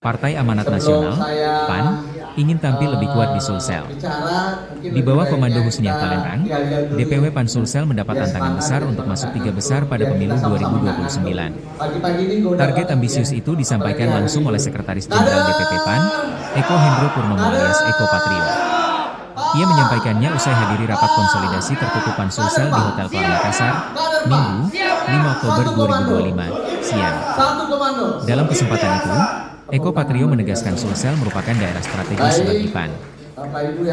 Partai Amanat Nasional, PAN, ingin tampil lebih kuat di Sulsel. Di bawah komando Husnia Talenrang, DPW PAN Sulsel mendapat tantangan besar untuk masuk 3 besar pada pemilu 2029. Target ambisius itu disampaikan langsung oleh Sekretaris Jenderal DPP PAN, Eko Hendro Purnomo alias Eko Patrio. Ia menyampaikannya usai hadiri rapat konsolidasi tertutup PAN Sulsel di Hotel Kelar Makassar, Minggu, 5 Oktober 2025, siang. Dalam kesempatan itu, Eko Patrio menegaskan Sulsel merupakan daerah strategis bagi PAN.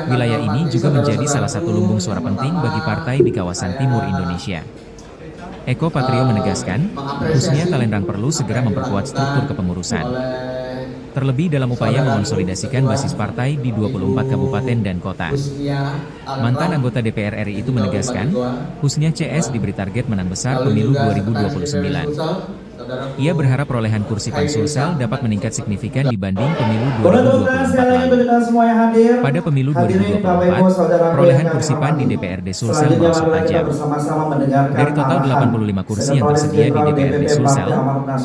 Wilayah ini juga menjadi salah satu lumbung suara penting bagi partai di kawasan timur Indonesia. Eko Patrio menegaskan, Husnia Talenrang perlu segera memperkuat struktur kepengurusan. Terlebih dalam upaya mengonsolidasikan basis partai di 24 kabupaten dan kota. Mantan anggota DPR RI itu menegaskan, Husnia CS diberi target menang besar pemilu 2029. Ia berharap perolehan kursi PAN Sulsel dapat meningkat signifikan dibanding pemilu 2024 lalu. Pada pemilu 2024, perolehan kursi PAN di DPRD Sulsel merosot tajam. Dari total 85 kursi yang tersedia di DPRD Sulsel,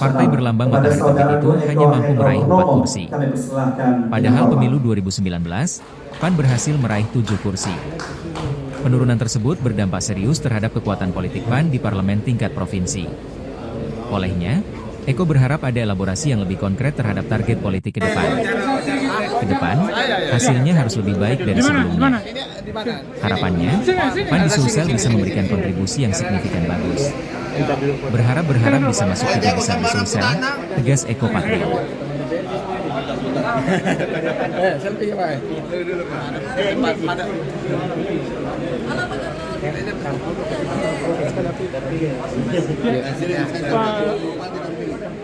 partai berlambang matahari terbit itu hanya mampu meraih 4 kursi. Padahal pemilu 2019, PAN berhasil meraih 7 kursi. Penurunan tersebut berdampak serius terhadap kekuatan politik PAN di parlemen tingkat provinsi. Olehnya, Eko berharap ada elaborasi yang lebih konkret terhadap target politik ke depan. Ke depan, hasilnya harus lebih baik dari sebelumnya. Harapannya, PAN di Sulsel bisa memberikan kontribusi yang signifikan bagus. Berharap bisa masuk 3 besar di Sulsel, tegas Eko Patrio.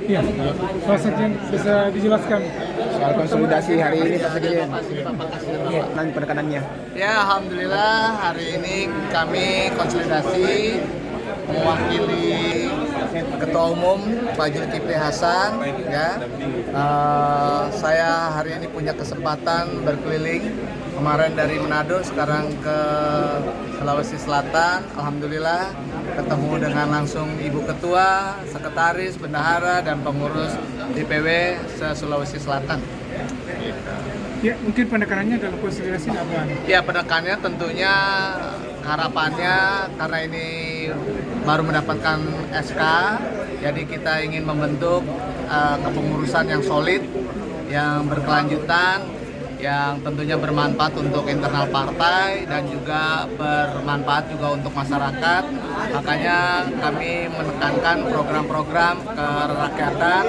Ya, Pak Sekjen bisa dijelaskan soal konsolidasi hari ini Pak Sekjen. Nanti penekanannya. Ya, alhamdulillah hari ini kami konsolidasi mewakili Ketua Umum Pak Zulkifli Hasan. Ya, saya hari ini punya kesempatan berkeliling. Kemarin dari Manado, sekarang ke Sulawesi Selatan. Alhamdulillah ketemu dengan langsung Ibu Ketua, Sekretaris, Bendahara, dan pengurus DPW se-Sulawesi Selatan. Ya, mungkin penekanannya dalam konsolidasi apa? Ya, penekanannya tentunya harapannya karena ini baru mendapatkan SK, jadi kita ingin membentuk kepengurusan yang solid, yang berkelanjutan, yang tentunya bermanfaat untuk internal partai dan juga bermanfaat juga untuk masyarakat. Makanya kami menekankan program-program kerakyatan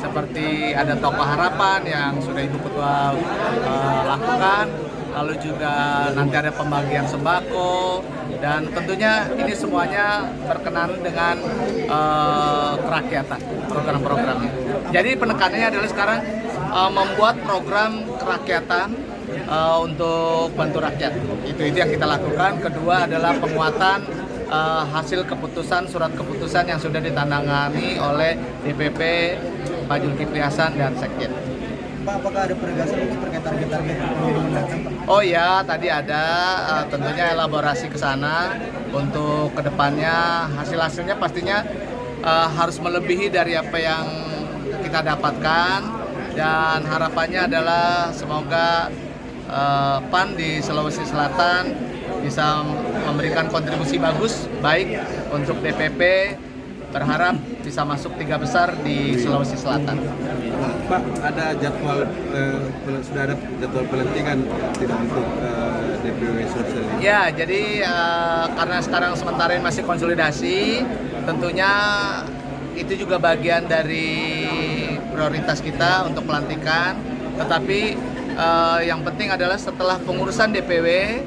seperti ada Tokoh Harapan yang sudah Ibu Ketua lakukan, lalu juga nanti ada pembagian sembako, dan tentunya ini semuanya berkenan dengan kerakyatan program-programnya. Jadi penekanannya adalah sekarang membuat program kerakyatan untuk bantu rakyat. Itu yang kita lakukan. Kedua adalah penguatan hasil keputusan, surat keputusan yang sudah ditandatangani oleh DPP Pak Zulkifli Hasan dan Sekjen. Pak, apakah ada penegasan ini terkait target-target pemilu mendatang, Pak? Oh ya, tadi ada tentunya elaborasi ke sana untuk kedepannya hasil-hasilnya pastinya harus melebihi dari apa yang kita dapatkan. Dan harapannya adalah semoga PAN di Sulawesi Selatan bisa memberikan kontribusi bagus, baik untuk DPP, berharap bisa masuk 3 besar di Sulawesi Selatan. Pak, ada jadwal, sudah ada jadwal pelantikan tidak untuk DPW Sulsel? Ya, jadi karena sekarang sementara ini masih konsolidasi, tentunya itu juga bagian dari prioritas kita untuk pelantikan, tetapi yang penting adalah setelah pengurusan DPW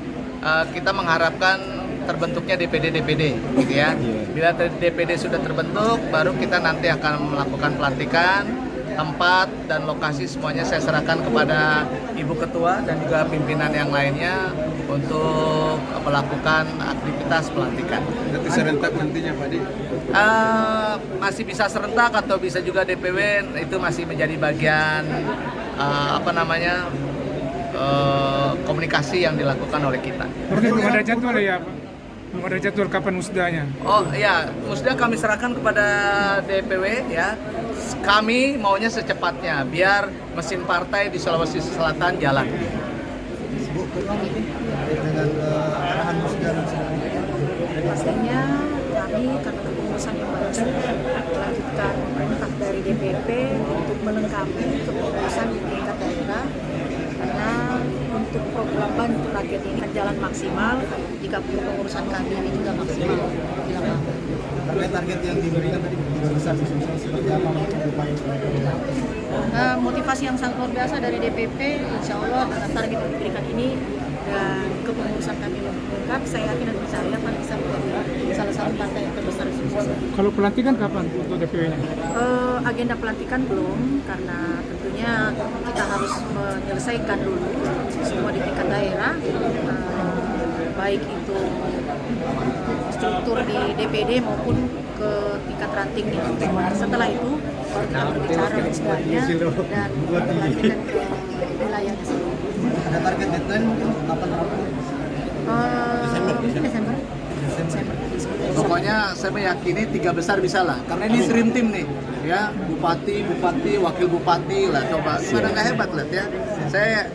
kita mengharapkan terbentuknya DPD, gitu ya. Bila DPD sudah terbentuk, baru kita nanti akan melakukan pelantikan. Tempat dan lokasi semuanya saya serahkan kepada Ibu Ketua dan juga pimpinan yang lainnya untuk melakukan aktivitas pelantikan. Nanti serentak nantinya Pak Di? Masih bisa serentak atau bisa juga DPW, itu masih menjadi bagian Mungkin belum ada jadwal ya, Pak? Belum ada jadwal kapan musdanya? Oh iya, musda kami serahkan kepada DPW ya. Kami maunya secepatnya biar mesin partai di Sulawesi Selatan jalan. Pastinya kami karena kepengurusan yang baru melanjutkan perintah dari DPP untuk melengkapi kepengurusan di tingkat daerah, karena untuk program bantu rakyat ini akan jalan maksimal jika kepengurusan kami ini juga maksimal dilakukan. Target yang diberikan tadi besar seperti apa Motivasi yang sangat luar biasa dari DPP, insya Allah dengan target yang diberikan ini dan kepengurusan kami lengkap, saya yakin dan percaya akan bisa menjadi salah satu partai yang terbesar di Sulawesi. Kalau pelantikan kapan untuk DPW-nya? Agenda pelantikan belum, karena tentunya kita harus menyelesaikan dulu semua di tingkat daerah, baik itu struktur di DPD maupun ke tingkat rantingnya. Setelah itu baru kita berbicara sebenarnya dan melanjutkan ke wilayahnya sendiri. Ada target deadline mungkin kapan? Mungkin Desember. Pokoknya saya meyakini 3 besar bisa lah, karena ini dream team nih, ya bupati, wakil bupati lah, coba gimana nggak hebat lihat ya. Saya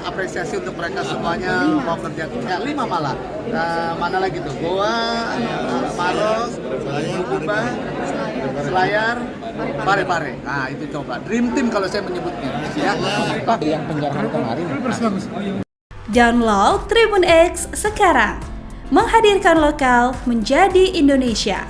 apresiasi untuk mereka semuanya mau kerja, 5 malah. Mana lagi tuh? Goa, Maros, Bukuba, Selayar, Pare-Pare. Nah itu coba dream team kalau saya menyebutnya. Ya. Yang penjarahan kemarin. Download Tribun X sekarang, menghadirkan lokal menjadi Indonesia.